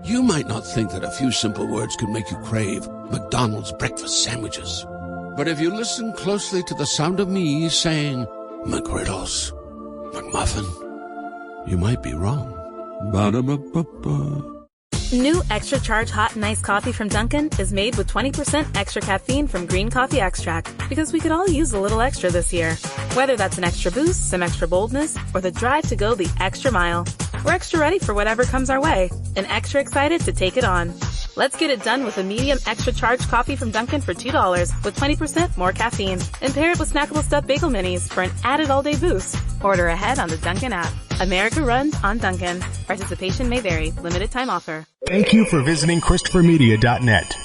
You might not think that a few simple words could make you crave McDonald's breakfast sandwiches. But if you listen closely to the sound of me saying McGriddles, McMuffin, you might be wrong. Ba-da-ba-ba-ba. New Extra Charge Hot and Iced Coffee from Dunkin' is made with 20% extra caffeine from green coffee extract, because we could all use a little extra this year. Whether that's an extra boost, some extra boldness, or the drive to go the extra mile, we're extra ready for whatever comes our way and extra excited to take it on. Let's get it done with a medium extra charge coffee from Dunkin' for $2 with 20% more caffeine. And pair it with snackable stuffed bagel minis for an added all-day boost. Order ahead on the Dunkin' app. America runs on Dunkin'. Participation may vary. Limited time offer. Thank you for visiting ChristopherMedia.net.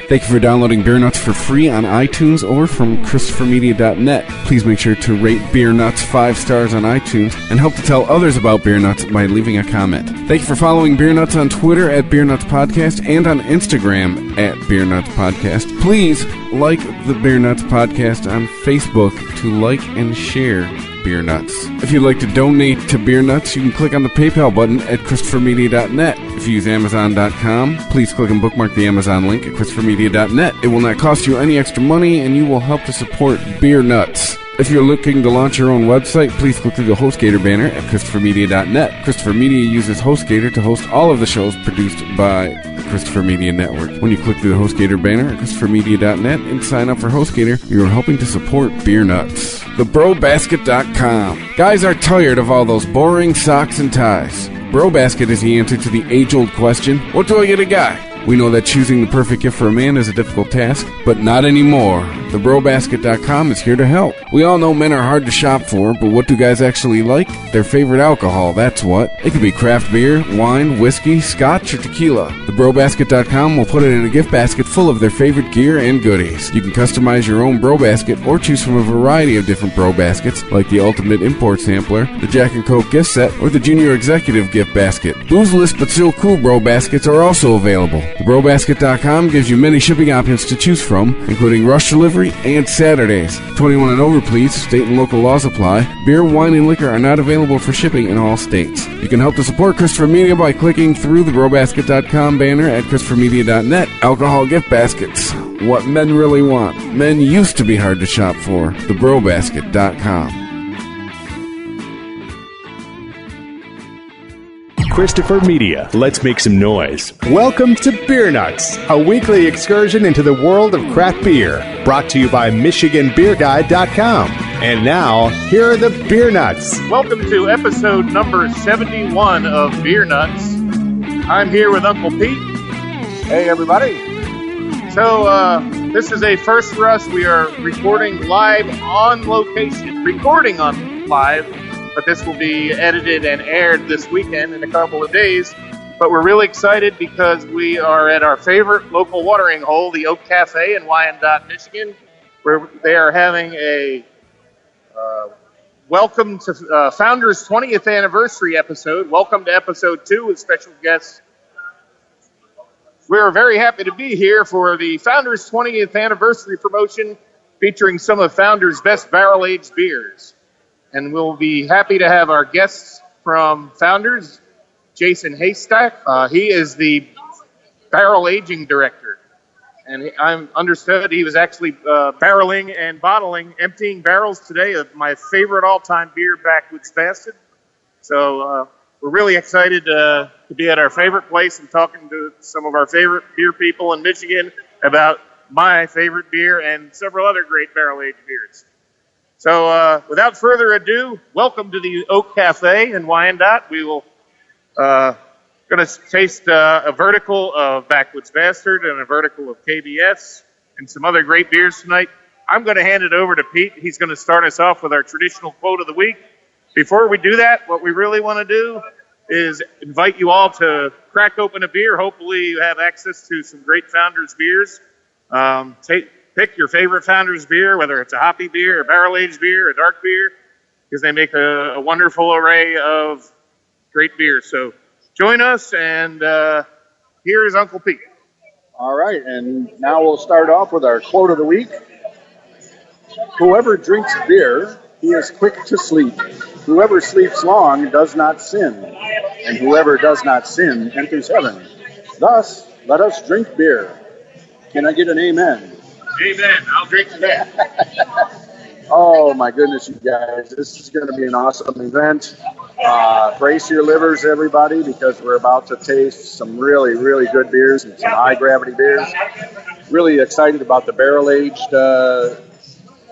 Thank you for downloading Beer Nuts for free on iTunes or from ChristopherMedia.net. Please make sure to rate Beer Nuts 5 stars on iTunes and help to tell others about Beer Nuts by leaving a comment. Thank you for following Beer Nuts on Twitter at Beer Nuts Podcast and on Instagram at Beer Nuts Podcast. Please like the Beer Nuts Podcast on Facebook to like and share Beer Nuts. If you'd like to donate to Beer Nuts, you can click on the PayPal button at ChristopherMedia.net. If you use Amazon.com, please click and bookmark the Amazon link at ChristopherMedia.net. It will not cost you any extra money, and you will help to support Beer Nuts. If you're looking to launch your own website, please click through the HostGator banner at ChristopherMedia.net. Christopher Media uses HostGator to host all of the shows produced by the Christopher Media Network. When you click through the HostGator banner at ChristopherMedia.net and sign up for HostGator, you're helping to support Beer Nuts. TheBroBasket.com. Guys are tired of all those boring socks and ties. BroBasket is the answer to the age-old question, what do I get a guy? We know that choosing the perfect gift for a man is a difficult task, but not anymore. TheBroBasket.com is here to help. We all know men are hard to shop for, but what do guys actually like? Their favorite alcohol, that's what. It could be craft beer, wine, whiskey, scotch, or tequila. TheBroBasket.com will put it in a gift basket full of their favorite gear and goodies. You can customize your own BroBasket or choose from a variety of different BroBaskets, like the Ultimate Import Sampler, the Jack and Coke gift set, or the Junior Executive gift basket. Boozless but still cool BroBaskets are also available. TheBroBasket.com gives you many shipping options to choose from, including rush delivery and Saturdays. 21 and over, please. State and local laws apply. Beer, wine, and liquor are not available for shipping in all states. You can help to support Christopher Media by clicking through the TheBroBasket.com banner at ChristopherMedia.net. Alcohol gift baskets. What men really want. Men used to be hard to shop for. TheBroBasket.com. Christopher Media, let's make some noise. Welcome to Beer Nuts, a weekly excursion into the world of craft beer, brought to you by MichiganBeerGuide.com. And now, here are the Beer Nuts. Welcome to episode number 71 of Beer Nuts. I'm here with Uncle Pete. Hey, everybody. So, this is a first for us. We are recording live on location. Recording on live. But this will be edited and aired this weekend in a couple of days. But we're really excited because we are at our favorite local watering hole, the Oak Cafe in Wyandotte, Michigan, where they are having a welcome to Founders 20th anniversary episode. Welcome to episode 2 with special guests. We're very happy to be here for the Founders 20th anniversary promotion featuring some of Founders' best barrel-aged beers. And we'll be happy to have our guests from Founders, Jason Haystack. He is the barrel aging director. And I'm understood he was actually barreling and bottling, emptying barrels today of my favorite all-time beer, Backwoods Bastard. So we're really excited to be at our favorite place and talking to some of our favorite beer people in Michigan about my favorite beer and several other great barrel-aged beers. So without further ado, welcome to the Oak Cafe in Wyandotte. We will going to taste a vertical of Backwoods Bastard and a vertical of KBS and some other great beers tonight. I'm going to hand it over to Pete. He's going to start us off with our traditional quote of the week. Before we do that, what we really want to do is invite you all to crack open a beer. Hopefully you have access to some great Founders beers. Pick your favorite Founders beer, whether it's a hoppy beer, a barrel-aged beer, a dark beer, because they make a wonderful array of great beers. So join us, and here is Uncle Pete. All right, and now we'll start off with our quote of the week. Whoever drinks beer He is quick to sleep. Whoever sleeps long does not sin, and whoever does not sin enters heaven. Thus, let us drink beer. Can I get an amen? Amen. I'll drink to that. Oh, my goodness, you guys. This is going to be an awesome event. Brace your livers, everybody, because we're about to taste some really, really good beers and some high-gravity beers. Really excited about the barrel-aged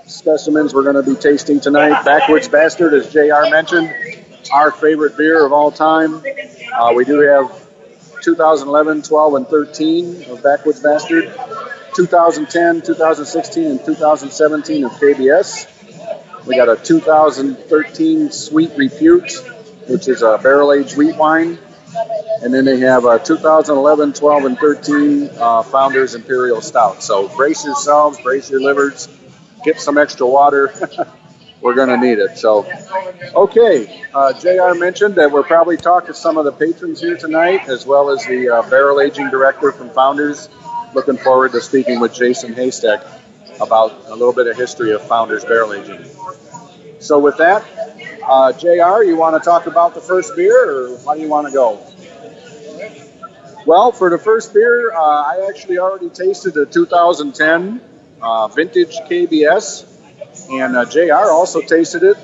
specimens we're going to be tasting tonight. Backwoods Bastard, as JR mentioned, our favorite beer of all time. We do have 2011, 12, and 13 of Backwoods Bastard. 2010, 2016, and 2017 of KBS. We got a 2013 Sweet Repute, which is a barrel-aged wheat wine. And then they have a 2011, 12, and 13 Founders Imperial Stout. So brace yourselves, brace your livers, get some extra water. We're going to need it. So, okay, JR mentioned that we'll probably talk to some of the patrons here tonight, as well as the barrel aging director from Founders. Looking forward to speaking with Jason Haystack about a little bit of history of Founders barrel aging. So with that, JR, you want to talk about the first beer, or how do you want to go? Well, for the first beer, I actually already tasted a 2010 vintage KBS, and JR also tasted it.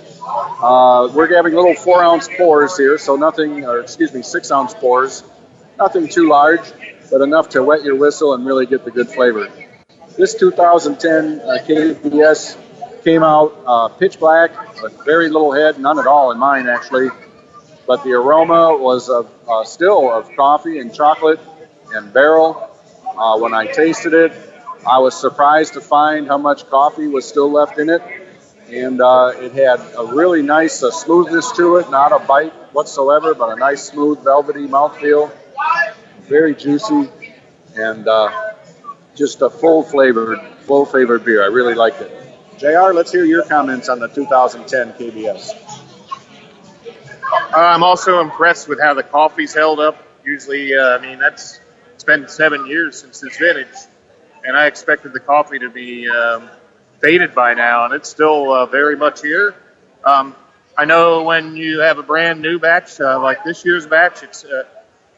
We're having little 4-ounce pours here, so nothing, or excuse me, 6-ounce pours, nothing too large, but enough to wet your whistle and really get the good flavor. This 2010 KBS came out pitch black, with very little head, none at all in mine actually, but the aroma was still of coffee and chocolate and barrel. When I tasted it, I was surprised to find how much coffee was still left in it, and it had a really nice smoothness to it, not a bite whatsoever, but a nice smooth velvety mouthfeel. Very juicy, and just a full flavored beer. I really liked it. JR, let's hear your comments on the 2010 KBS. I'm also impressed with how the coffee's held up. Usually, it's been 7 years since this vintage, and I expected the coffee to be faded by now, and it's still very much here. I know when you have a brand new batch, like this year's batch, it's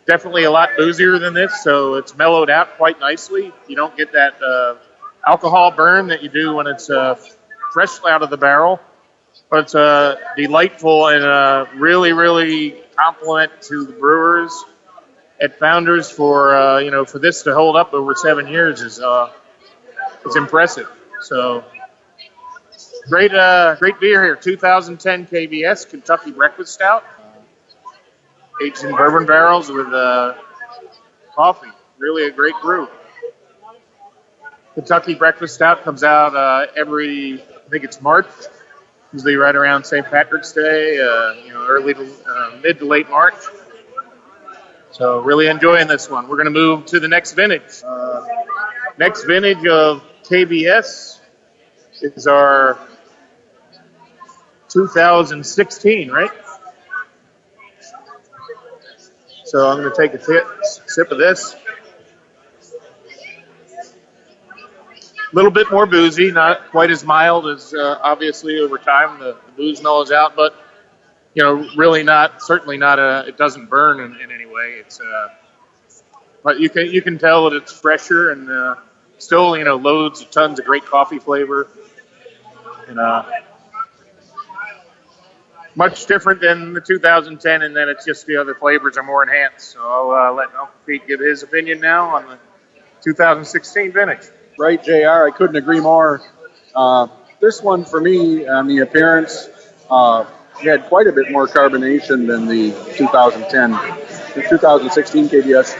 definitely a lot boozier than this, so it's mellowed out quite nicely. You don't get that alcohol burn that you do when it's fresh out of the barrel. But it's delightful and really, really compliment to the brewers at Founders for for this to hold up over 7 years is it's impressive. So great beer here. 2010 KBS Kentucky Breakfast Stout. Aged in bourbon barrels with coffee. Really a great brew. Kentucky Breakfast Stout comes out every, I think it's March, usually right around St. Patrick's Day, early to mid to late March. So really enjoying this one. We're going to move to the next vintage. Next vintage of KBS is our 2016, right? So I'm going to take a sip of this. A little bit more boozy, not quite as mild as obviously over time the booze mellows out, but really certainly not it doesn't burn in any way. It's but you can tell that it's fresher and still loads of tons of great coffee flavor and much different than the 2010, and then it's just the other flavors are more enhanced. So I'll let Uncle Pete give his opinion now on the 2016 vintage. Right, JR, I couldn't agree more. This one, for me, on the appearance, had quite a bit more carbonation than the 2010. The 2016 KBS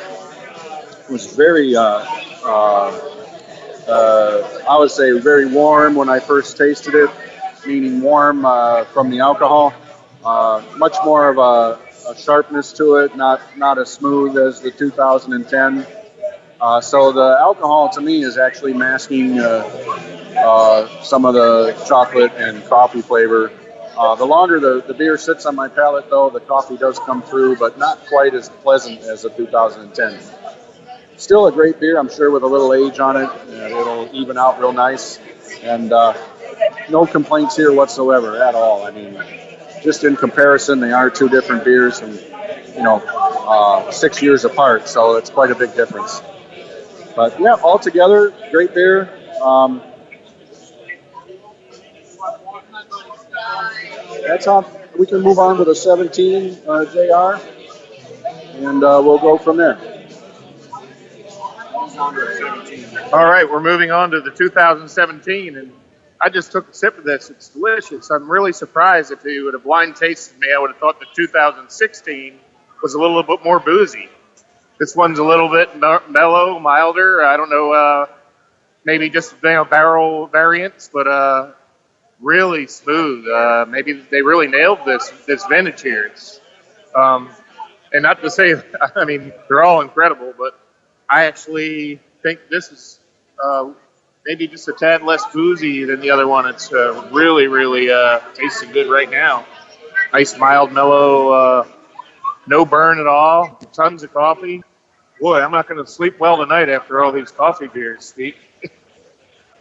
was very, I would say, very warm when I first tasted it, meaning warm from the alcohol. Much more of a sharpness to it, not as smooth as the 2010. So the alcohol, to me, is actually masking some of the chocolate and coffee flavor. The longer the beer sits on my palate, though, the coffee does come through, but not quite as pleasant as the 2010. Still a great beer, I'm sure, with a little age on it. It'll even out real nice. And no complaints here whatsoever at all. I mean, just in comparison, they are two different beers and, 6 years apart, so it's quite a big difference. But yeah, altogether, great beer. That's how we can move on to the 17, JR, and we'll go from there. All right, we're moving on to the 2017, and I just took a sip of this. It's delicious. I'm really surprised if you would have blind tasted me. I would have thought the 2016 was a little bit more boozy. This one's a little bit mellow, milder. I don't know, maybe just barrel variants, but really smooth. Maybe they really nailed this vintage here. It's, and not to say, I mean, they're all incredible, but I actually think this is maybe just a tad less boozy than the other one. It's really, really tasting good right now. Nice, mild, mellow, no burn at all. Tons of coffee. Boy, I'm not going to sleep well tonight after all these coffee beers, Pete.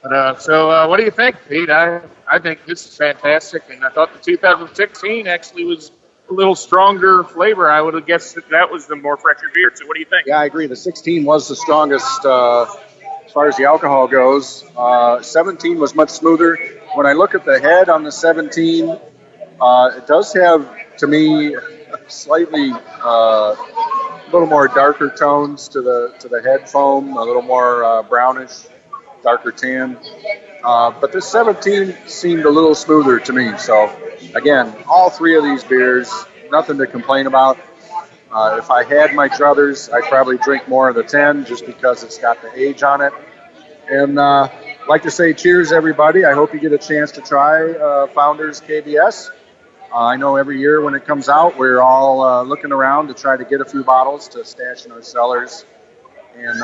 But, so what do you think, Pete? I think this is fantastic, and I thought the 2016 actually was a little stronger flavor. I would have guessed that was the more fresher beer. So what do you think? Yeah, I agree. The 16 was the strongest as far as the alcohol goes. 17 was much smoother. When I look at the head on the 17, it does have, to me, slightly a little more darker tones to the head foam, a little more brownish, darker tan. But this 17 seemed a little smoother to me. So, again, all three of these beers, nothing to complain about. If I had my druthers, I'd probably drink more of the 10 just because it's got the age on it. And I'd like to say cheers, everybody. I hope you get a chance to try Founders KBS. I know every year when it comes out, we're all looking around to try to get a few bottles to stash in our cellars. And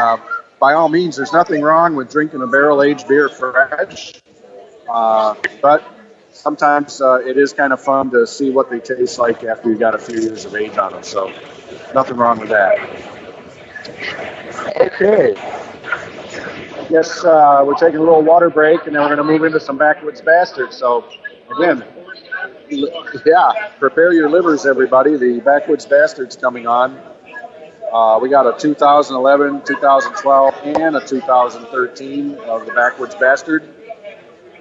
by all means, there's nothing wrong with drinking a barrel-aged beer fresh. But sometimes it is kind of fun to see what they taste like after you've got a few years of age on them. So nothing wrong with that. Okay. Yes, we're taking a little water break, and then we're going to move into some Backwoods Bastards. So, again, yeah, prepare your livers, everybody. The Backwoods Bastards coming on. We got a 2011, 2012, and a 2013 of the Backwoods Bastard.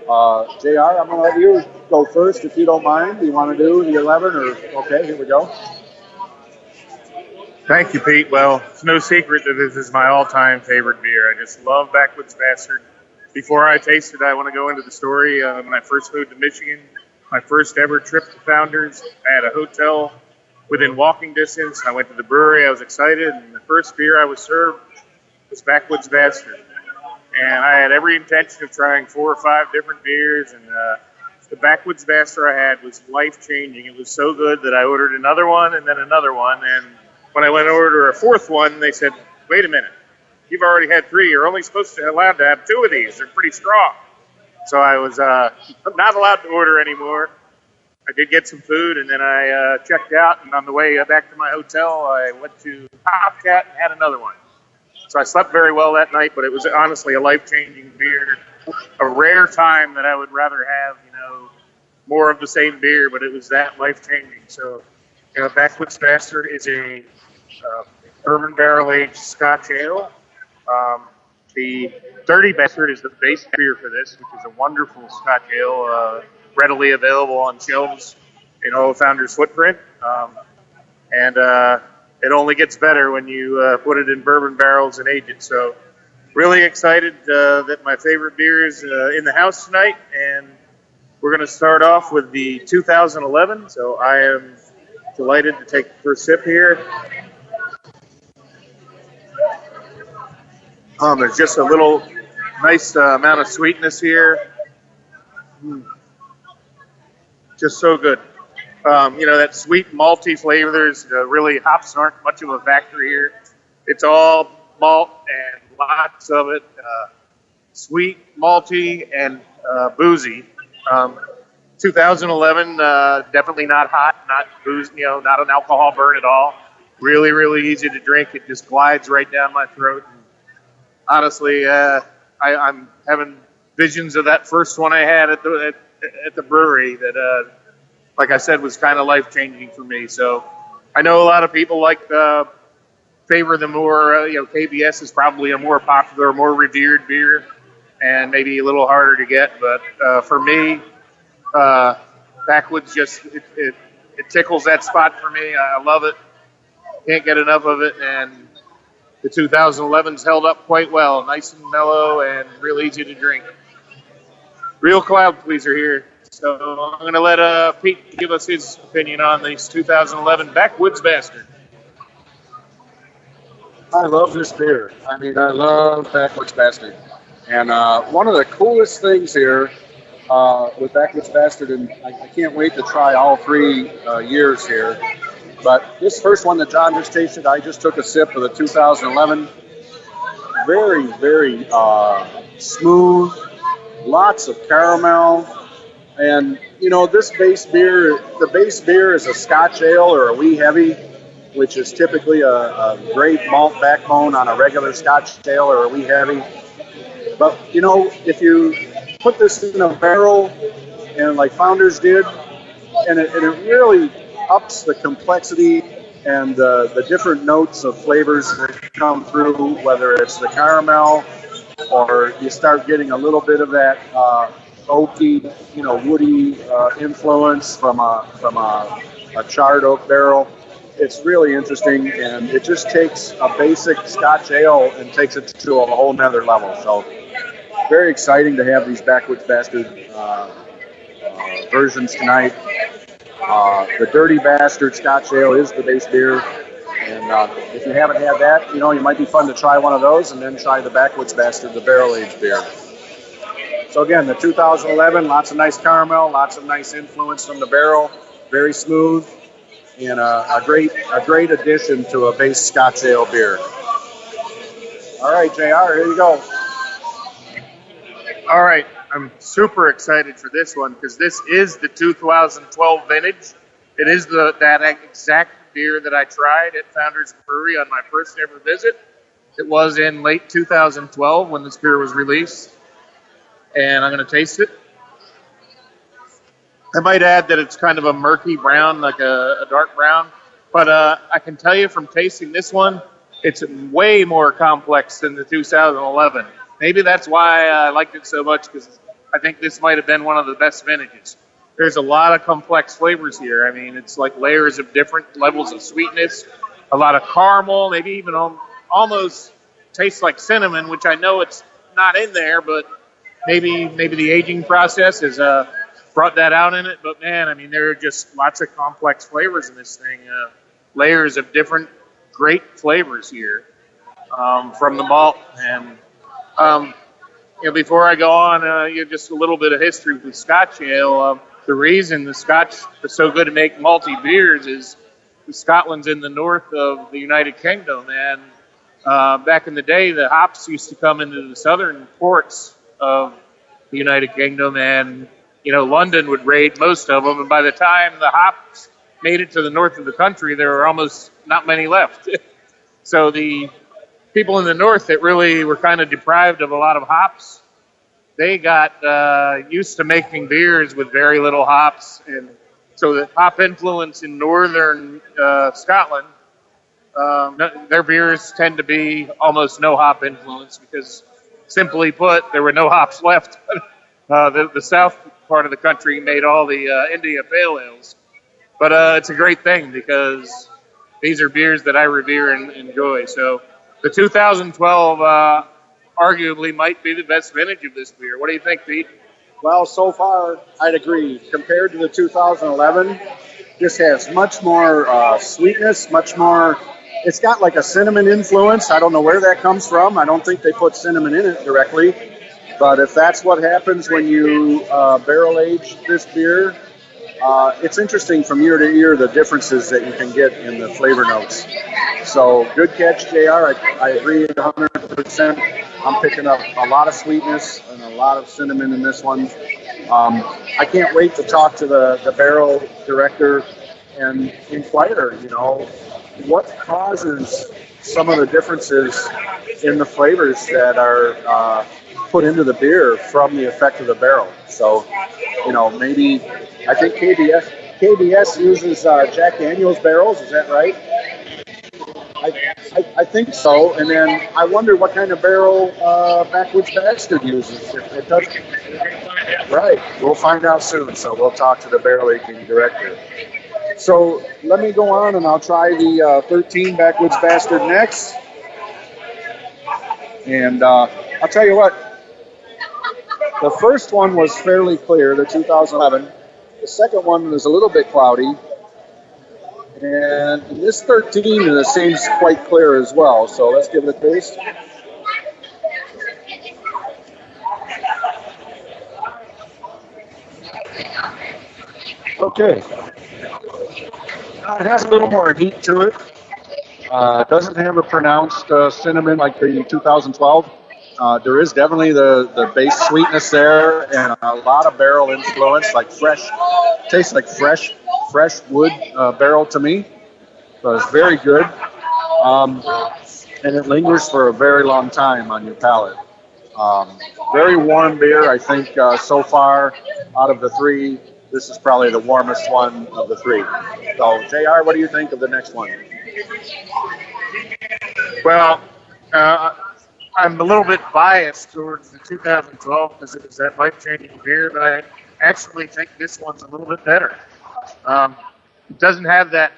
JR, I'm going to let you go first if you don't mind. Do you want to do the 11 or okay, here we go. Thank you, Pete. Well, it's no secret that this is my all-time favorite beer. I just love Backwoods Bastard. Before I taste it, I want to go into the story. When I first moved to Michigan, my first ever trip to Founders, I had a hotel within walking distance. I went to the brewery. I was excited, and the first beer I was served was Backwoods Bastard. And I had every intention of trying 4 or 5 different beers, and the Backwoods Bastard I had was life-changing. It was so good that I ordered another one and then another one, and when I went to order a 4th one, they said, wait a minute, you've already had 3. You're only allowed to have 2 of these. They're pretty strong. So I was not allowed to order anymore. I did get some food, and then I checked out, and on the way back to my hotel, I went to Hopcat and had another one. So I slept very well that night, but it was honestly a life-changing beer. A rare time that I would rather have, more of the same beer, but it was that life-changing. So, Backwoods Bastard is a bourbon barrel-aged Scotch ale. The Dirty Bastard is the base beer for this, which is a wonderful Scotch ale, readily available on shelves in all Founders' footprint. And it only gets better when you put it in bourbon barrels and age it. So really excited that my favorite beer is in the house tonight. And we're going to start off with the 2011. So I am delighted to take the first sip here. There's just a little nice amount of sweetness here. Just so good. That sweet malty flavor. There's really hops aren't much of a factor here. It's all malt and lots of it. Sweet, malty, and boozy. 2011, definitely not hot, not booze, not an alcohol burn at all. Really, really easy to drink. It just glides right down my throat. And honestly, I'm having visions of that first one I had at the brewery that, like I said, was kind of life-changing for me. So I know a lot of people favor the more, KBS is probably a more popular, more revered beer and maybe a little harder to get. But for me, Backwoods it tickles that spot for me. I love it. Can't get enough of it. And the 2011's held up quite well. Nice and mellow and real easy to drink. Real cloud pleaser here. So I'm going to let Pete give us his opinion on this 2011 Backwoods Bastard. I love this beer. I love Backwoods Bastard. And one of the coolest things here with Backwoods Bastard, and I can't wait to try all 3 years here, but this first one that John just tasted, I just took a sip of the 2011. Very, very smooth, lots of caramel. And, this base beer, the base beer is a Scotch ale or a wee heavy, which is typically a great malt backbone on a regular Scotch ale or a wee heavy. But, if you put this in a barrel, and like Founders did, and it really ups the complexity and the different notes of flavors that come through, whether it's the caramel or you start getting a little bit of that oaky, woody influence from a charred oak barrel. It's really interesting, and it just takes a basic Scotch ale and takes it to a whole nother level. So very exciting to have these Backwoods Bastard versions tonight. The Dirty Bastard Scotch Ale is the base beer. And if you haven't had that, it might be fun to try one of those and then try the Backwoods Bastard, the barrel-aged beer. So again, the 2011, lots of nice caramel, lots of nice influence from the barrel, very smooth, and a great addition to a base Scotch Ale beer. All right, JR, here you go. All right, I'm super excited for this one because this is the 2012 vintage. It is that exact beer that I tried at Founders Brewery on my first ever visit. It was in late 2012 when this beer was released, and I'm going to taste it. I might add that it's kind of a murky brown, like a dark brown, but I can tell you from tasting this one, it's way more complex than the 2011. Maybe that's why I liked it so much, because I think this might have been one of the best vintages. There's a lot of complex flavors here. I mean, it's like layers of different levels of sweetness, a lot of caramel, maybe even almost tastes like cinnamon, which I know it's not in there, but maybe the aging process has brought that out in it. But man, I mean, there are just lots of complex flavors in this thing. Layers of different great flavors here from the malt. And before I go on, just a little bit of history with Scotch ale. The reason the Scotch is so good to make malty beers is Scotland's in the north of the United Kingdom, and back in the day, the hops used to come into the southern ports of the United Kingdom, and London would raid most of them. And by the time the hops made it to the north of the country, there were almost not many left. So the people in the north that really were kind of deprived of a lot of hops, they got used to making beers with very little hops. And so the hop influence in northern Scotland, their beers tend to be almost no hop influence because, simply put, there were no hops left. The south part of the country made all the India Pale Ales. But it's a great thing because these are beers that I revere and enjoy. So the 2012 arguably might be the best vintage of this beer. What do you think, Pete? Well, so far, I'd agree. Compared to the 2011, this has much more sweetness, much more. It's got like a cinnamon influence. I don't know where that comes from. I don't think they put cinnamon in it directly. But if that's what happens when you barrel age this beer, it's interesting from year to year the differences that you can get in the flavor notes. So good catch, JR. I agree 100%. I'm picking up a lot of sweetness and a lot of cinnamon in this one. I can't wait to talk to the barrel director and inquire, what causes some of the differences in the flavors that are put into the beer from the effect of the barrel. So, maybe I think KBS uses Jack Daniel's barrels. Is that right? I think so. And then I wonder what kind of barrel Backwoods Bastard uses. It does. Right. We'll find out soon. So we'll talk to the barrel aging director. So let me go on and I'll try the 13 Backwoods Bastard next. And I'll tell you what. The first one was fairly clear, the 2011. The second one was a little bit cloudy. And this 13 seems quite clear as well. So let's give it a taste. Okay. It has a little more heat to it. It doesn't have a pronounced cinnamon like the 2012. There is definitely the base sweetness there and a lot of barrel influence, like fresh, tastes like fresh wood barrel to me. So it's very good. And it lingers for a very long time on your palate. Very warm beer, I think so far out of the three, this is probably the warmest one of the three. So JR, what do you think of the next one? Well, I'm a little bit biased towards the 2012 because it was that life-changing beer, but I actually think this one's a little bit better. It doesn't have that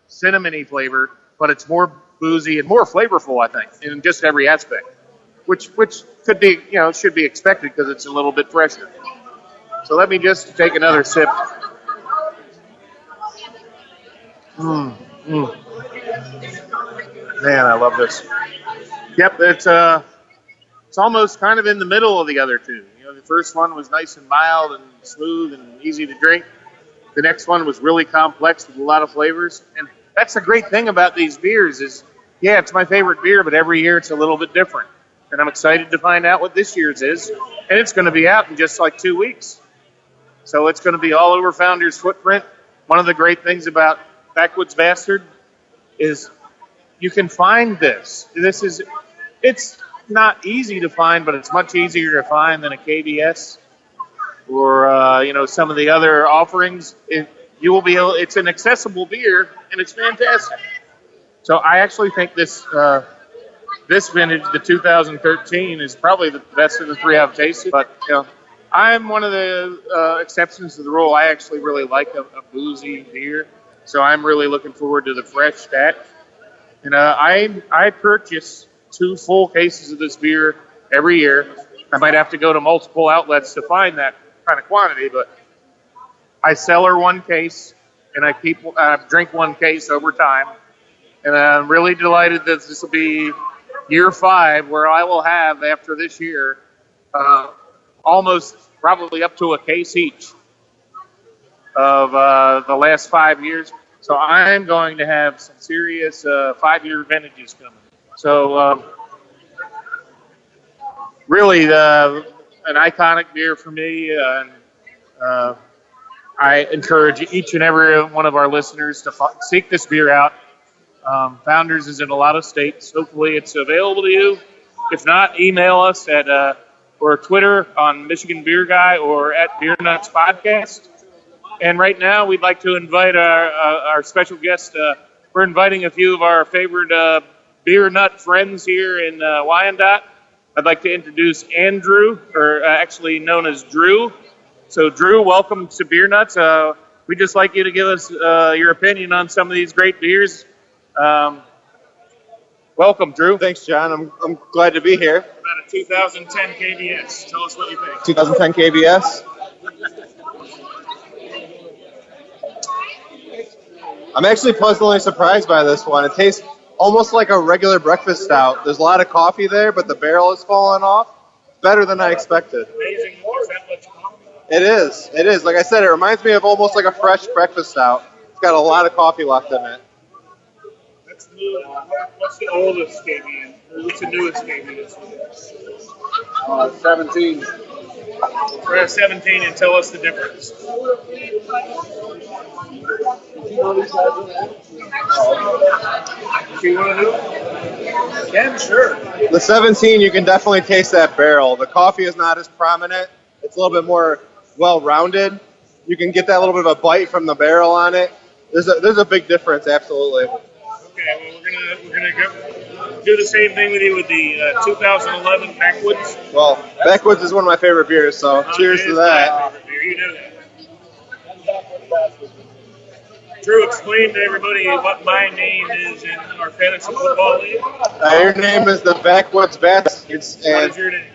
cinnamony flavor, but it's more boozy and more flavorful, I think, in just every aspect, which could be, should be expected because it's a little bit fresher. So let me just take another sip. Man, I love this. Yep, it's almost kind of in the middle of the other two. The first one was nice and mild and smooth and easy to drink. The next one was really complex with a lot of flavors. And that's the great thing about these beers is, yeah, it's my favorite beer, but every year it's a little bit different. And I'm excited to find out what this year's is. And it's going to be out in just like 2 weeks. So it's going to be all over Founder's footprint. One of the great things about Backwoods Bastard is you can find this. It's not easy to find, but it's much easier to find than a KBS or some of the other offerings. It's an accessible beer and it's fantastic. So I actually think this vintage, the 2013, is probably the best of the three I've tasted. But I'm one of the exceptions to the rule. I actually really like a boozy beer, so I'm really looking forward to the fresh stack. And I purchase 2 full cases of this beer every year. I might have to go to multiple outlets to find that kind of quantity, but I cellar 1 case and I drink 1 case over time. And I'm really delighted that this will be year 5, where I will have, after this year, almost probably up to a case each of the last 5 years. So I'm going to have some serious 5-year vintages coming. So really an iconic beer for me. And I encourage each and every one of our listeners to seek this beer out. Founders is in a lot of states. Hopefully it's available to you. If not, email us at or Twitter on Michigan Beer Guy or at Beer Nuts Podcast. And right now we'd like to invite our special guest. We're inviting a few of our favorite beer nut friends here in Wyandotte. I'd like to introduce Andrew, or actually known as Drew. So Drew, welcome to Beer Nuts. We'd just like you to give us your opinion on some of these great beers. Welcome, Drew. Thanks, John. I'm glad to be here. About a 2010 KBS. Tell us what you think. 2010 KBS. I'm actually pleasantly surprised by this one. It tastes almost like a regular breakfast stout. There's a lot of coffee there, but the barrel is falling off. Better than I expected. Amazing. That much coffee. It is. It is. Like I said, it reminds me of almost like a fresh breakfast stout. It's got a lot of coffee left in it. What's the oldest KBS? What's the newest KBS? 17. We're at 17 and tell us the difference. Do you want to do? Ken, sure. The 17, you can definitely taste that barrel. The coffee is not as prominent. It's a little bit more well-rounded. You can get that little bit of a bite from the barrel on it. There's a big difference, absolutely. Okay, well, we're gonna do the same thing with you with the 2011 Backwoods. Well, Backwoods is one of my favorite beers, so cheers to that. You know that. Drew, explain to everybody what my name is in our fantasy football league. Your name is the Backwoods Bastards, What and is your name?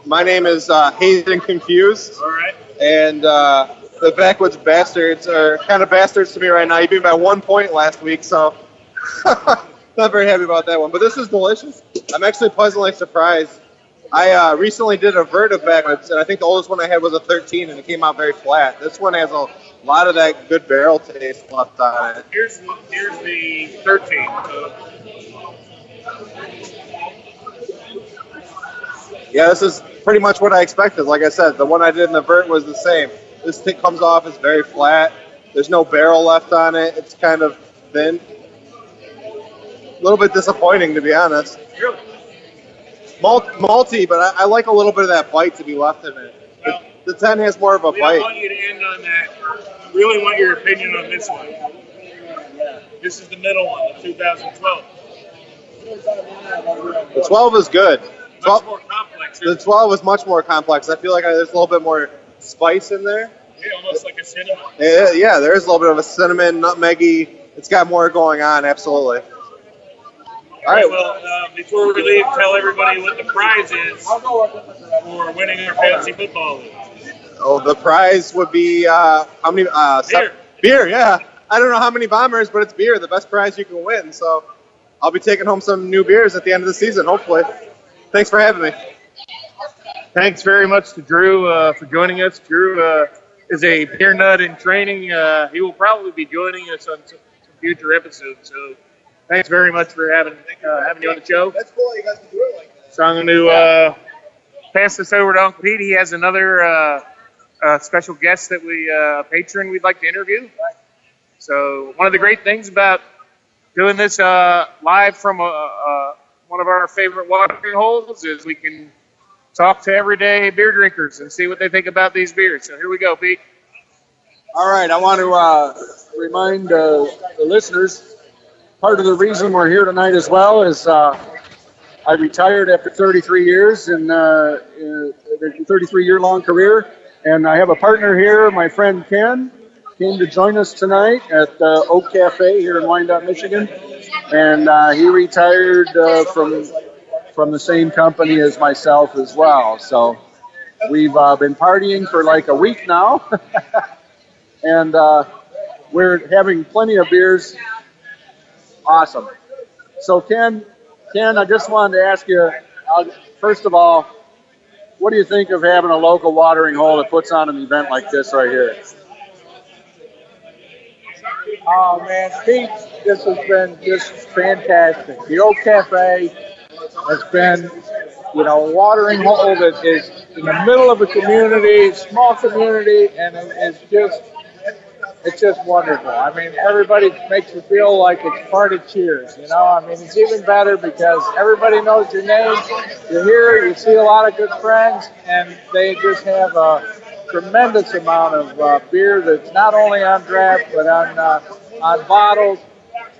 my name is Hazed and Confused. All right. And the Backwoods Bastards are kind of bastards to me right now. You beat me by 1 point last week, so not very happy about that one. But this is delicious. I'm actually pleasantly surprised. I recently did a vert of Backwoods, and I think the oldest one I had was a 13, and it came out very flat. This one has a lot of that good barrel taste left on it. Here's the 13. Yeah, this is pretty much what I expected. Like I said, the one I did in the vert was the same. This thing comes off as very flat. There's no barrel left on it. It's kind of thin. A little bit disappointing, to be honest. Really? Malty, but I like a little bit of that bite to be left in it. Well, The 10 has more of a we bite. don't want you to end on that. Really want your opinion on this one. This is the middle one, the 2012. The 12 is good. Much more complex. The 12 is much more complex. I feel like there's a little bit more spice in there. Yeah, almost like a cinnamon. Yeah, there is a little bit of a cinnamon, nutmeggy. It's got more going on, absolutely. All right, well, before we leave, tell everybody what the prize is for winning our fantasy football league. Oh, the prize would be how many? Beer. Beer, yeah. I don't know how many bombers, but it's beer, the best prize you can win. So I'll be taking home some new beers at the end of the season, hopefully. Thanks for having me. Thanks very much to Drew for joining us. Drew is a beer nut in training. He will probably be joining us on some future episodes. So thanks very much for having you on the show. That's cool. You guys can do it like that. So I'm going to pass this over to Uncle Pete. He has another special guest that patron we'd like to interview. So one of the great things about doing this live from one of our favorite watering holes is we can talk to everyday beer drinkers and see what they think about these beers. So here we go, Pete. All right, I want to remind the listeners, part of the reason we're here tonight as well is I retired after 33 years in a 33-year-long career, and I have a partner here, my friend Ken, came to join us tonight at Oak Cafe here in Wyandotte, Michigan, and he retired from the same company as myself as well. So we've been partying for like a week now, and we're having plenty of beers. Awesome. So Ken, I just wanted to ask you, first of all, what do you think of having a local watering hole that puts on an event like this right here? Oh man, Pete, this has been just fantastic. The Oak Cafe has been, a watering hole that is in the middle of a community, small community, and it's just wonderful. I mean, everybody makes you feel like it's part of Cheers, I mean, it's even better because everybody knows your name. You're here, you see a lot of good friends, and they just have a tremendous amount of beer that's not only on draft, but on bottles.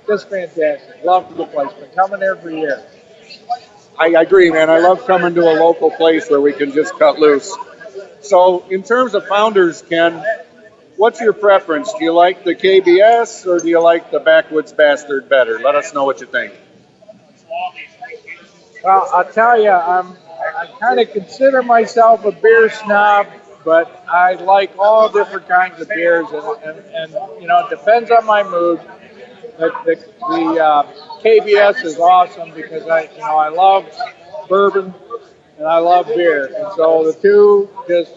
Just fantastic. Love the place. Been coming every year. I agree, man. I love coming to a local place where we can just cut loose. So in terms of Founders, Ken, what's your preference? Do you like the KBS or do you like the Backwoods Bastard better? Let us know what you think. Well, I'll tell you, I kind of consider myself a beer snob, but I like all different kinds of beers, and it depends on my mood. The KBS is awesome because I love bourbon and I love beer, and so the two just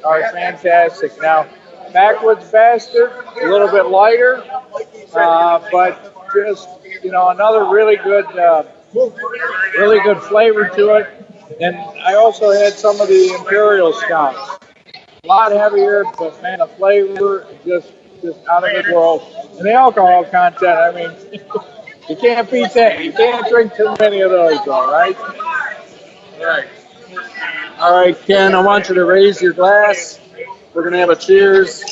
are fantastic. Now, Backwoods Bastard, a little bit lighter, but just another really good flavor to it. And I also had some of the Imperial Stouts. A lot heavier, but man, the flavor just out of this world. And the alcohol content, I mean, You can't beat that. You can't drink too many of those, all right? All right. All right, Ken, I want you to raise your glass. We're going to have a cheers.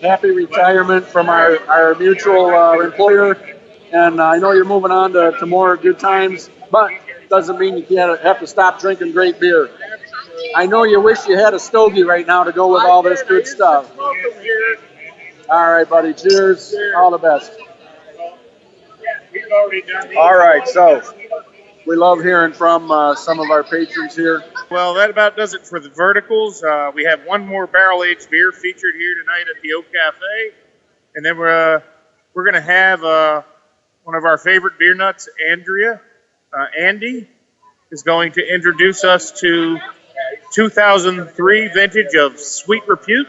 Happy retirement from our mutual employer. And I know you're moving on to more good times, but doesn't mean you can't have to stop drinking great beer. I know you wish you had a stogie right now to go with all this good stuff. All right, buddy. Cheers. All the best. All right, so we love hearing from some of our patrons here. Well, that about does it for the verticals. We have one more barrel-aged beer featured here tonight at the Oak Cafe. And then we're going to have one of our favorite beer nuts, Andy, is going to introduce us to 2003 vintage of Sweet Repute,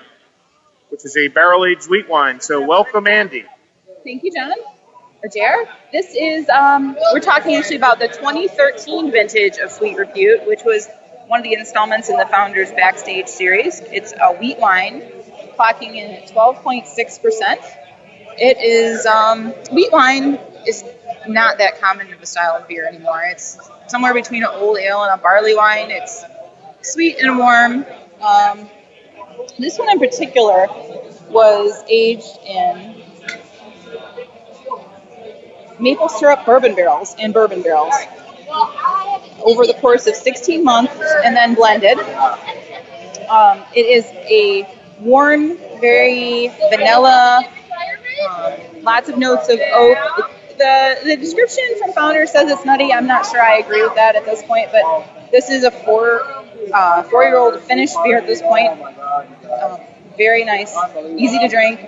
which is a barrel-aged wheat wine. So welcome, Andy. Thank you, John. Or Jer. This is, we're talking actually about the 2013 vintage of Sweet Repute, which was one of the installments in the Founders Backstage series. It's a wheat wine, clocking in at 12.6%. It is, wheat wine is not that common of a style of beer anymore. It's somewhere between an old ale and a barley wine. It's sweet and warm. This one in particular was aged in maple syrup bourbon barrels over the course of 16 months and then blended. It is a warm, very vanilla, lots of notes of oak. The description from Founder says it's nutty. I'm not sure I agree with that at this point, but this is a four-year-old finished beer at this point. Very nice, easy to drink.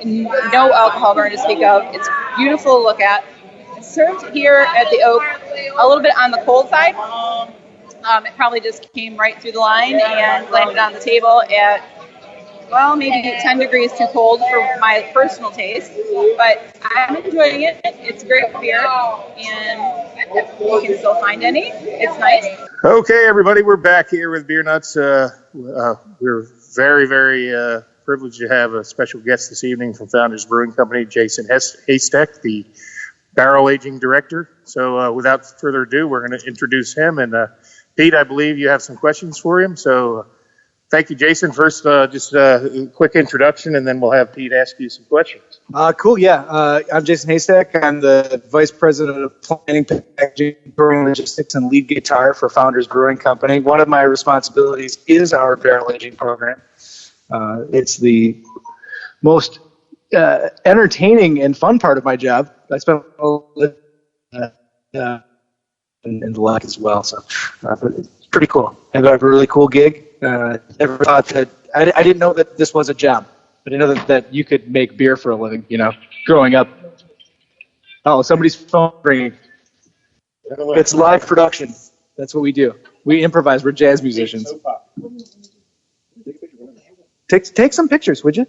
No alcohol burn to speak of. It's beautiful to look at. It's served here at the Oak a little bit on the cold side. It probably just came right through the line and landed on the table at, well, maybe 10 degrees too cold for my personal taste. But I'm enjoying it. It's great beer, and you can still find any. It's nice. Okay, everybody, we're back here with Beer Nuts. We're very, very privileged to have a special guest this evening from Founders Brewing Company, Jason Haystack, the barrel aging director. So without further ado, we're going to introduce him. And Pete, I believe you have some questions for him. So thank you, Jason. First, just a quick introduction, and then we'll have Pete ask you some questions. Cool, yeah. I'm Jason Haystack. I'm the Vice President of Planning, Packaging, Brewing Logistics, and lead guitar for Founders Brewing Company. One of my responsibilities is our barrel aging program. It's the most entertaining and fun part of my job. I spent a little in the luck as well, so it's pretty cool. I have a really cool gig. Never thought that I didn't know that this was a job. I didn't know that you could make beer for a living. You know, growing up. Oh, somebody's phone ringing. It's live production. That's what we do. We improvise. We're jazz musicians. Take some pictures, would you?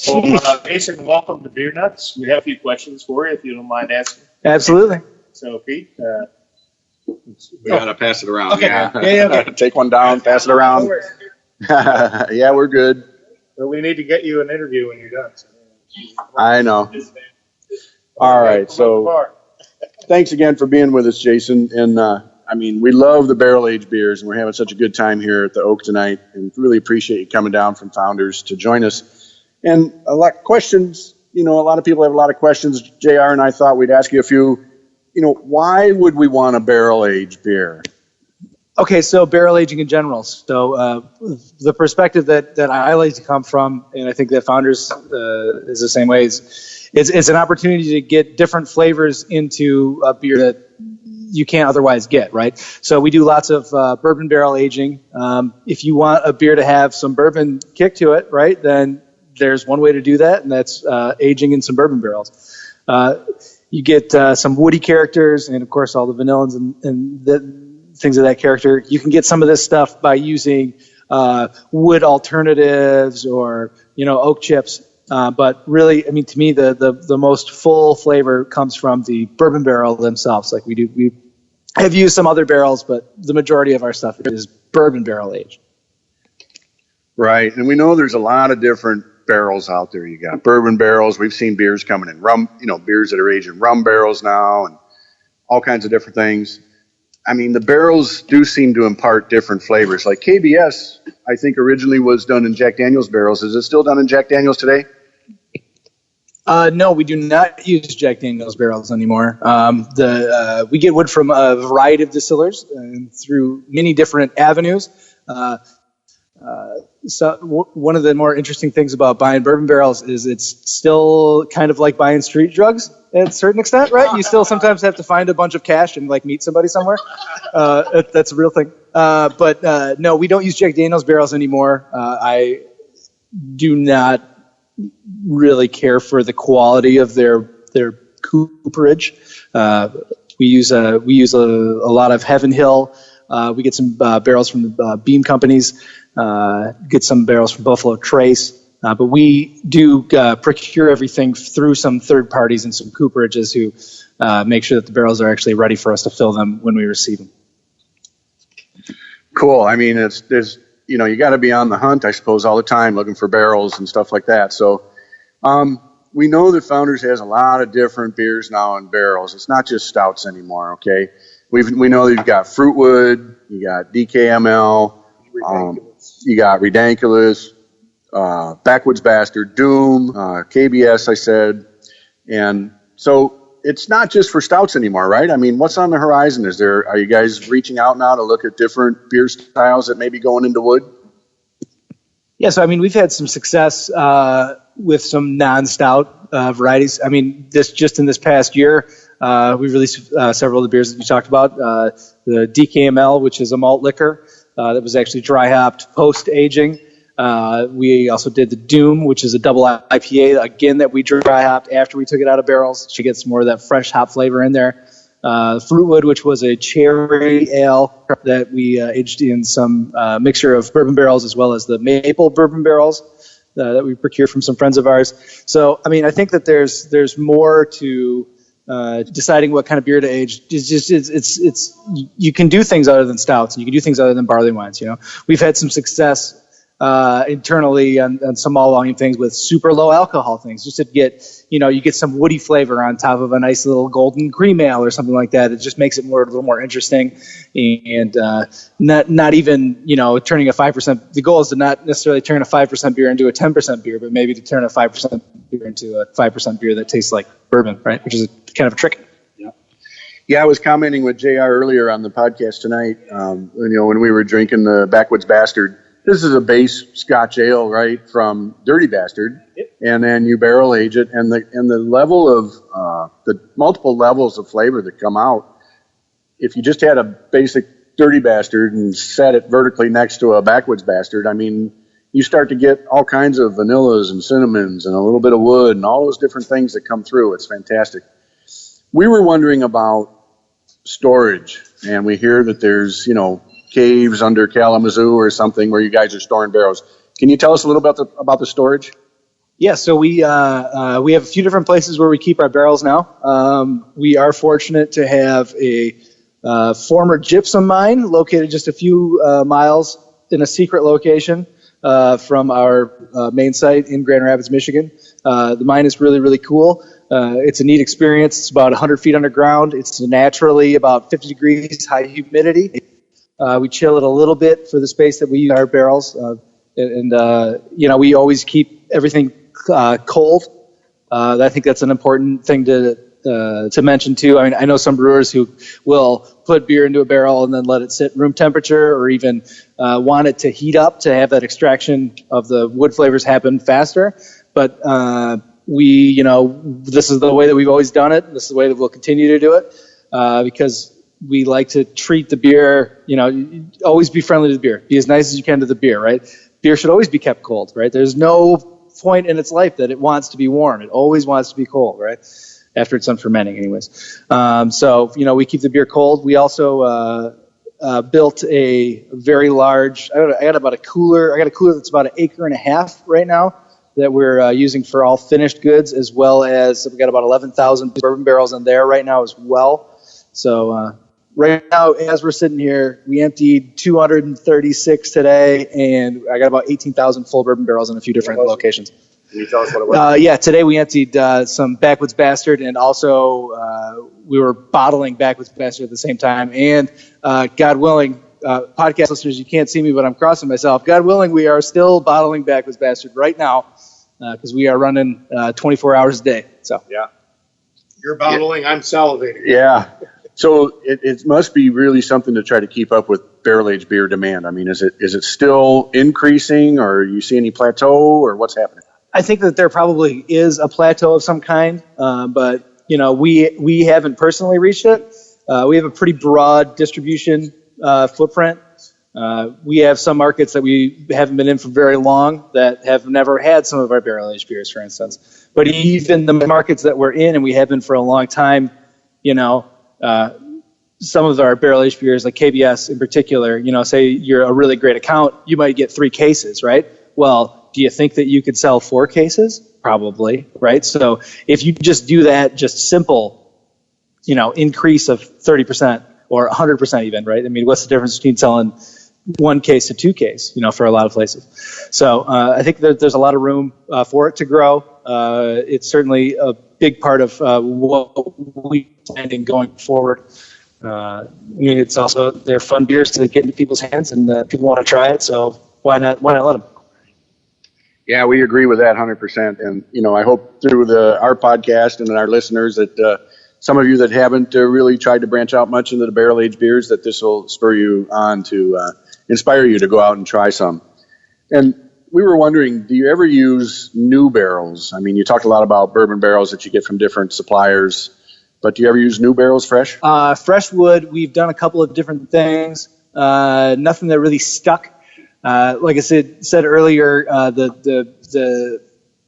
Well, Jason, welcome to Beer Nuts. We have a few questions for you, if you don't mind asking. Absolutely. So, Pete, we gotta pass it around. Okay. Yeah. Take one down, pass it around. Yeah, we're good. Well, we need to get you an interview when you're done. So. I know. All right, so thanks again for being with us, Jason. And I mean, we love the barrel-aged beers, and we're having such a good time here at the Oak tonight, and really appreciate you coming down from Founders to join us. And a lot of questions, you know, a lot of people have a lot of questions. JR and I thought we'd ask you a few. You know, why would we want a barrel-aged beer? Okay, so barrel aging in general. So the perspective that I like to come from, and I think that Founders is the same way, is it's an opportunity to get different flavors into a beer that you can't otherwise get, right? So we do lots of bourbon barrel aging. If you want a beer to have some bourbon kick to it, right, then there's one way to do that, and that's aging in some bourbon barrels. You get some woody characters, and of course all the vanillins and the things of that character. You can get some of this stuff by using wood alternatives or, you know, oak chips. But really, I mean, to me, the most full flavor comes from the bourbon barrel themselves. Like we have used some other barrels, but the majority of our stuff is bourbon barrel aged. Right, and we know there's a lot of different barrels out there. You got bourbon barrels. We've seen beers coming in rum, beers that are aged in rum barrels now, and all kinds of different things. I mean, the barrels do seem to impart different flavors. Like KBS, I think originally was done in Jack Daniel's barrels. Is it still done in Jack Daniel's today? No, we do not use Jack Daniel's barrels anymore. We get wood from a variety of distillers through many different avenues. So one of the more interesting things about buying bourbon barrels is it's still kind of like buying street drugs at a certain extent, right? You still sometimes have to find a bunch of cash and meet somebody somewhere. That's a real thing. But no, we don't use Jack Daniel's barrels anymore. I do not really care for the quality of their cooperage. We use a lot of Heaven Hill. We get some barrels from the Beam companies. Get some barrels from Buffalo Trace. But we do procure everything through some third parties and some cooperages who make sure that the barrels are actually ready for us to fill them when we receive them. Cool. I mean, you got to be on the hunt, I suppose, all the time looking for barrels and stuff like that. So we know that Founders has a lot of different beers now in barrels. It's not just stouts anymore, okay? We know that you've got Fruitwood, you got DKML, you got Ridiculous, Backwoods Bastard, Doom, KBS, I said. And so it's not just for stouts anymore, right? I mean, what's on the horizon? Are you guys reaching out now to look at different beer styles that may be going into wood? Yeah, so I mean, we've had some success with some non-stout varieties. I mean, just in this past year, we've released several of the beers that we talked about. The DKML, which is a malt liquor that was actually dry hopped post-aging. We also did the Doom, which is a double IPA, again, that we dry hopped after we took it out of barrels. She gets more of that fresh hop flavor in there. Fruitwood, which was a cherry ale that we aged in some mixture of bourbon barrels as well as the maple bourbon barrels that we procure from some friends of ours. So, I mean, I think that there's more to deciding what kind of beer to age. It's you can do things other than stouts, and you can do things other than barley wines. We've had some success internally on some all volume things with super low alcohol things, just to get, you get some woody flavor on top of a nice little golden cream ale or something like that. It just makes it a little more interesting, and not even, turning a 5%. The goal is to not necessarily turn a 5% beer into a 10% beer, but maybe to turn a 5% beer into a 5% beer that tastes like bourbon, right? Which is kind of a trick. Yeah, I was commenting with JR earlier on the podcast tonight, when we were drinking the Backwoods Bastard. This is a base Scotch ale, right, from Dirty Bastard, yep. And then you barrel age it, and the level of the multiple levels of flavor that come out. If you just had a basic Dirty Bastard and set it vertically next to a Backwoods Bastard, I mean, you start to get all kinds of vanillas and cinnamons and a little bit of wood and all those different things that come through. It's fantastic. We were wondering about storage, and we hear that there's, caves under Kalamazoo or something where you guys are storing barrels. Can you tell us a little bit about the storage? Yeah, so we have a few different places where we keep our barrels now. We are fortunate to have a former gypsum mine located just a few miles in a secret location from our main site in Grand Rapids, Michigan. The mine is really, really cool. It's a neat experience. It's about 100 feet underground. It's naturally about 50 degrees high humidity. We chill it a little bit for the space that we use our barrels, we always keep everything cold. I think that's an important thing to mention too. I mean, I know some brewers who will put beer into a barrel and then let it sit room temperature, or even want it to heat up to have that extraction of the wood flavors happen faster. But this is the way that we've always done it. This is the way that we'll continue to do it because we like to treat the beer, always be friendly to the beer. Be as nice as you can to the beer, right? Beer should always be kept cold, right? There's no point in its life that it wants to be warm. It always wants to be cold, right? After it's done fermenting anyways. We keep the beer cold. We also built a very large, I got a cooler that's about 1.5 acres right now that we're using for all finished goods, as well as we've got about 11,000 bourbon barrels in there right now as well. So, right now, as we're sitting here, we emptied 236 today, and I got about 18,000 full bourbon barrels in a few different locations. Can you tell us what it was? Yeah, today we emptied some Backwoods Bastard, and also we were bottling Backwoods Bastard at the same time. And God willing, podcast listeners, you can't see me, but I'm crossing myself. God willing, we are still bottling Backwoods Bastard right now because we are running 24 hours a day. So yeah. You're bottling, I'm salivating. Yeah. So it must be really something to try to keep up with barrel-aged beer demand. I mean, is it still increasing, or you see any plateau, or what's happening? I think that there probably is a plateau of some kind, but we haven't personally reached it. We have a pretty broad distribution footprint. We have some markets that we haven't been in for very long that have never had some of our barrel-aged beers, for instance. But even the markets that we're in and we have been for a long time, some of our barrel-aged beers, like KBS in particular, say you're a really great account, you might get 3 cases, right? Well, do you think that you could sell 4 cases? Probably, right? So if you just do that, just simple, increase of 30% or 100% even, right? I mean, what's the difference between selling 1 case to 2 case, for a lot of places? So I think that there's a lot of room for it to grow. It's certainly a big part of what we're planning going forward. It's also, they're fun beers to get into people's hands, and people want to try it, so why not let them? Yeah, we agree with that 100%. And, I hope through our podcast and our listeners that some of you that haven't really tried to branch out much into the barrel-aged beers, that this will spur you on to inspire you to go out and try some. And we were wondering, do you ever use new barrels? I mean, you talked a lot about bourbon barrels that you get from different suppliers, but do you ever use new barrels fresh? Fresh wood, we've done a couple of different things. Nothing that really stuck. Like I said earlier, the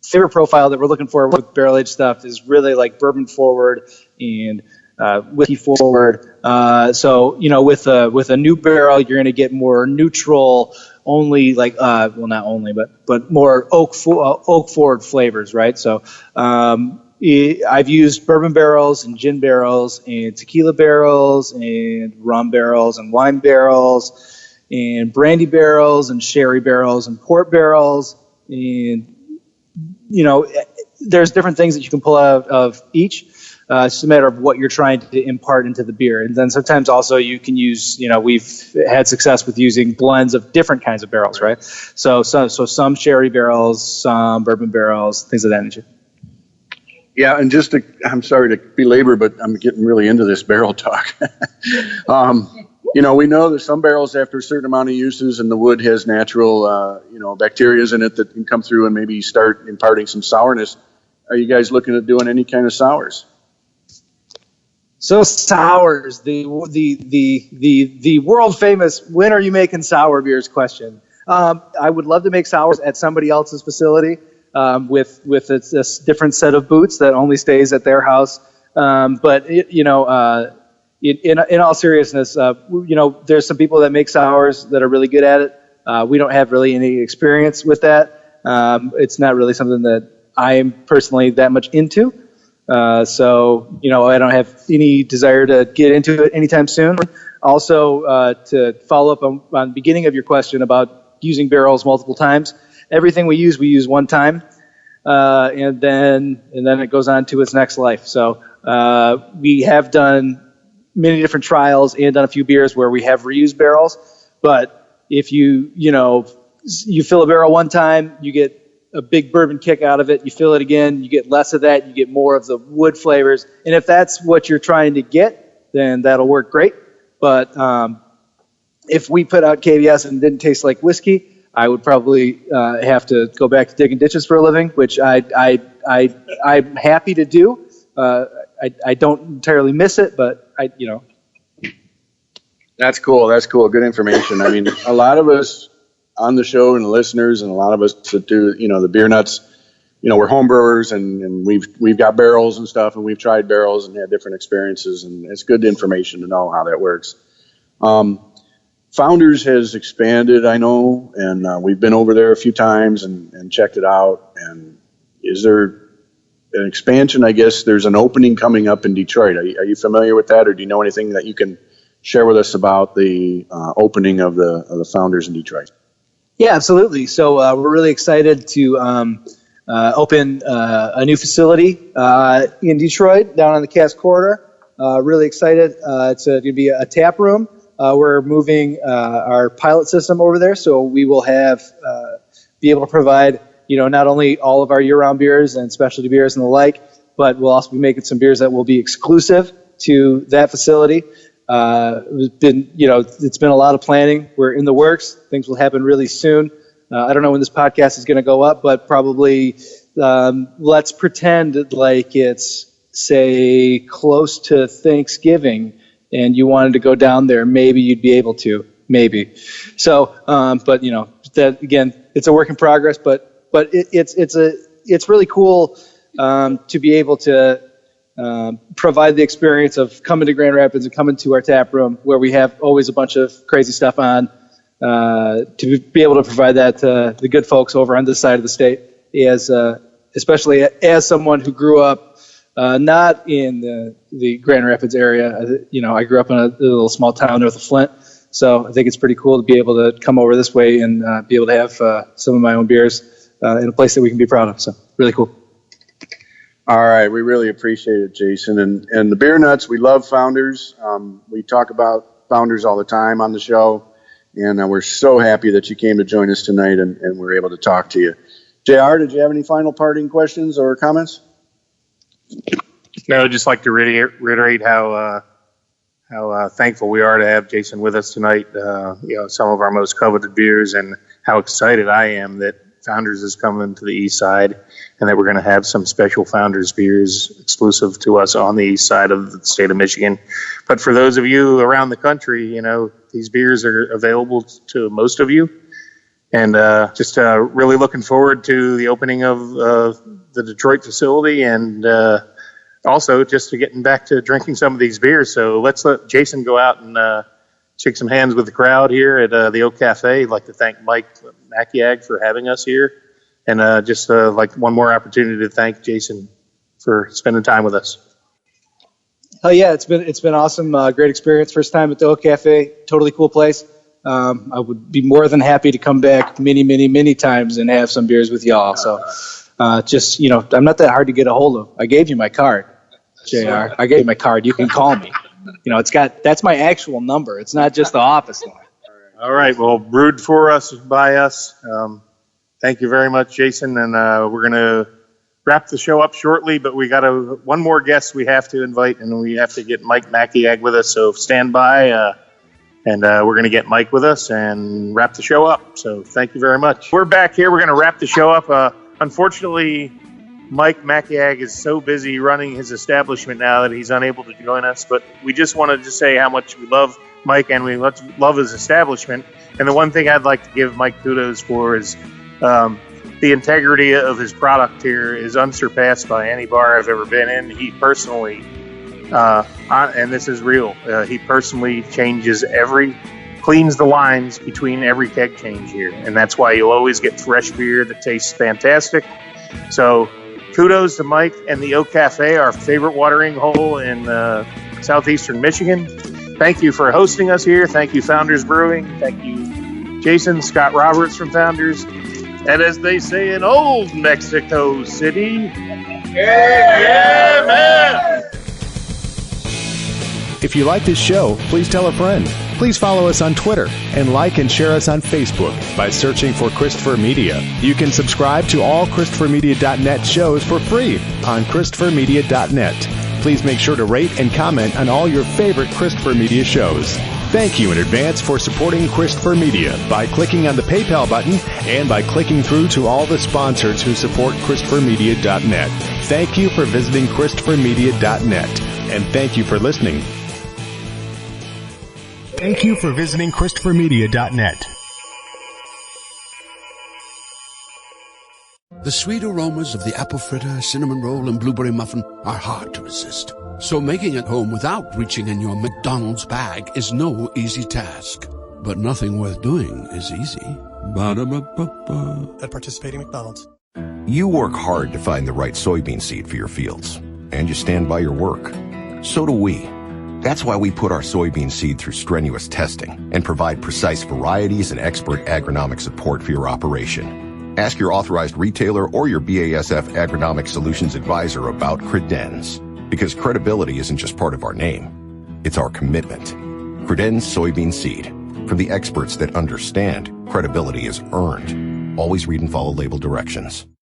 flavor profile that we're looking for with barrel-aged stuff is really like bourbon forward and whiskey forward. So with a new barrel, you're going to get more neutral, only not only, but more oak forward flavors, right? So I've used bourbon barrels and gin barrels and tequila barrels and rum barrels and wine barrels and brandy barrels and sherry barrels and port barrels, and there's different things that you can pull out of each. It's just a matter of what you're trying to impart into the beer. And then sometimes also you can use, we've had success with using blends of different kinds of barrels, right? So some sherry barrels, some bourbon barrels, things of that nature. Yeah, and I'm sorry to belabor, but I'm getting really into this barrel talk. We know that some barrels, after a certain amount of uses, and the wood has natural, bacteria in it that can come through and maybe start imparting some sourness. Are you guys looking at doing any kind of sours? So sours, the world famous, when are you making sour beers question. I would love to make sours at somebody else's facility with this different set of boots that only stays at their house. But in all seriousness, there's some people that make sours that are really good at it. We don't have really any experience with that. It's not really something that I am personally that much into. So I don't have any desire to get into it anytime soon. Also, to follow up on the beginning of your question about using barrels multiple times, everything we use one time, and then it goes on to its next life. So we have done many different trials and done a few beers where we have reused barrels. But if you fill a barrel one time, you get a big bourbon kick out of it. You fill it again, you get less of that, you get more of the wood flavors. And if that's what you're trying to get, then that'll work great. But if we put out KBS and it didn't taste like whiskey, I would probably have to go back to digging ditches for a living, which I'm happy to do. I don't entirely miss it, but That's cool. Good information. I mean, a lot of us on the show and the listeners, and a lot of us that do, the Beer Nuts, we're home brewers, and we've got barrels and stuff, and we've tried barrels and had different experiences, and it's good information to know how that works. Founders has expanded, I know, and we've been over there a few times and checked it out. And is there an expansion? I guess there's an opening coming up in Detroit. Are you familiar with that, or do you know anything that you can share with us about the opening of the Founders in Detroit? Yeah, absolutely. So we're really excited to open a new facility in Detroit down on the Cass Corridor. Really excited. It's going to be a tap room. We're moving our pilot system over there, so we will be able to provide, not only all of our year-round beers and specialty beers and the like, but we'll also be making some beers that will be exclusive to that facility. It's been a lot of planning. We're in the works. Things will happen really soon. I don't know when this podcast is going to go up, but probably let's pretend like it's, say, close to Thanksgiving, and you wanted to go down there. Maybe you'd be able to. Maybe. So, but that again, it's a work in progress. But it's really cool to be able to provide the experience of coming to Grand Rapids and coming to our tap room where we have always a bunch of crazy stuff on. To be able to provide that to the good folks over on this side of the state, especially as someone who grew up not in the Grand Rapids area. I grew up in a little small town north of Flint, so I think it's pretty cool to be able to come over this way and be able to have some of my own beers in a place that we can be proud of. So really cool. All right, we really appreciate it, Jason. And the Beer Nuts, we love Founders. We talk about Founders all the time on the show. And we're so happy that you came to join us tonight and we're able to talk to you. JR, did you have any final parting questions or comments? No, I'd just like to reiterate how thankful we are to have Jason with us tonight. Some of our most coveted beers, and how excited I am that Founders is coming to the east side and that we're going to have some special Founders beers exclusive to us on the east side of the state of Michigan. But for those of you around the country, these beers are available to most of you. And just really looking forward to the opening of the Detroit facility, and also just to getting back to drinking some of these beers. So let's let Jason go out and shake some hands with the crowd here at the Oak Cafe. I'd like to thank Mike Maciag for having us here. And just like one more opportunity to thank Jason for spending time with us. Oh yeah, it's been awesome. Great experience. First time at the Oak Cafe. Totally cool place. I would be more than happy to come back many times and have some beers with y'all. So I'm not that hard to get a hold of. I gave you my card, JR. I gave you my card. You can call me. That's my actual number. It's not just the office line. All right. Well, brewed for us by us. Thank you very much, Jason. And we're going to wrap the show up shortly, but we got one more guest we have to invite, and we have to get Mike Maciag with us. So stand by, and we're going to get Mike with us and wrap the show up. So thank you very much. We're back here. We're going to wrap the show up. Unfortunately, Mike Maciag is so busy running his establishment now that he's unable to join us, but we just wanted to say how much we love Mike and we love his establishment. And the one thing I'd like to give Mike kudos for is the integrity of his product here is unsurpassed by any bar I've ever been in. He personally, and this is real, he personally cleans the lines between every keg change here. And that's why you'll always get fresh beer that tastes fantastic. So kudos to Mike and the Oak Cafe, our favorite watering hole in southeastern Michigan. Thank you for hosting us here. Thank you, Founders Brewing. Thank you, Jason, Scott Roberts from Founders. And as they say in old Mexico City, yeah, man! If you like this show, please tell a friend. Please follow us on Twitter and like and share us on Facebook by searching for Christopher Media. You can subscribe to all ChristopherMedia.net shows for free on ChristopherMedia.net. Please make sure to rate and comment on all your favorite Christopher Media shows. Thank you in advance for supporting Christopher Media by clicking on the PayPal button and by clicking through to all the sponsors who support ChristopherMedia.net. Thank you for visiting ChristopherMedia.net, and thank you for listening. Thank you for visiting ChristopherMedia.net. The sweet aromas of the apple fritter, cinnamon roll, and blueberry muffin are hard to resist. So making it home without reaching in your McDonald's bag is no easy task. But nothing worth doing is easy. Ba-da-ba-ba-ba. At participating McDonald's. You work hard to find the right soybean seed for your fields, and you stand by your work. So do we. That's why we put our soybean seed through strenuous testing and provide precise varieties and expert agronomic support for your operation. Ask your authorized retailer or your BASF Agronomic Solutions advisor about Credenz, because credibility isn't just part of our name, it's our commitment. Credenz soybean seed, from the experts that understand credibility is earned. Always read and follow label directions.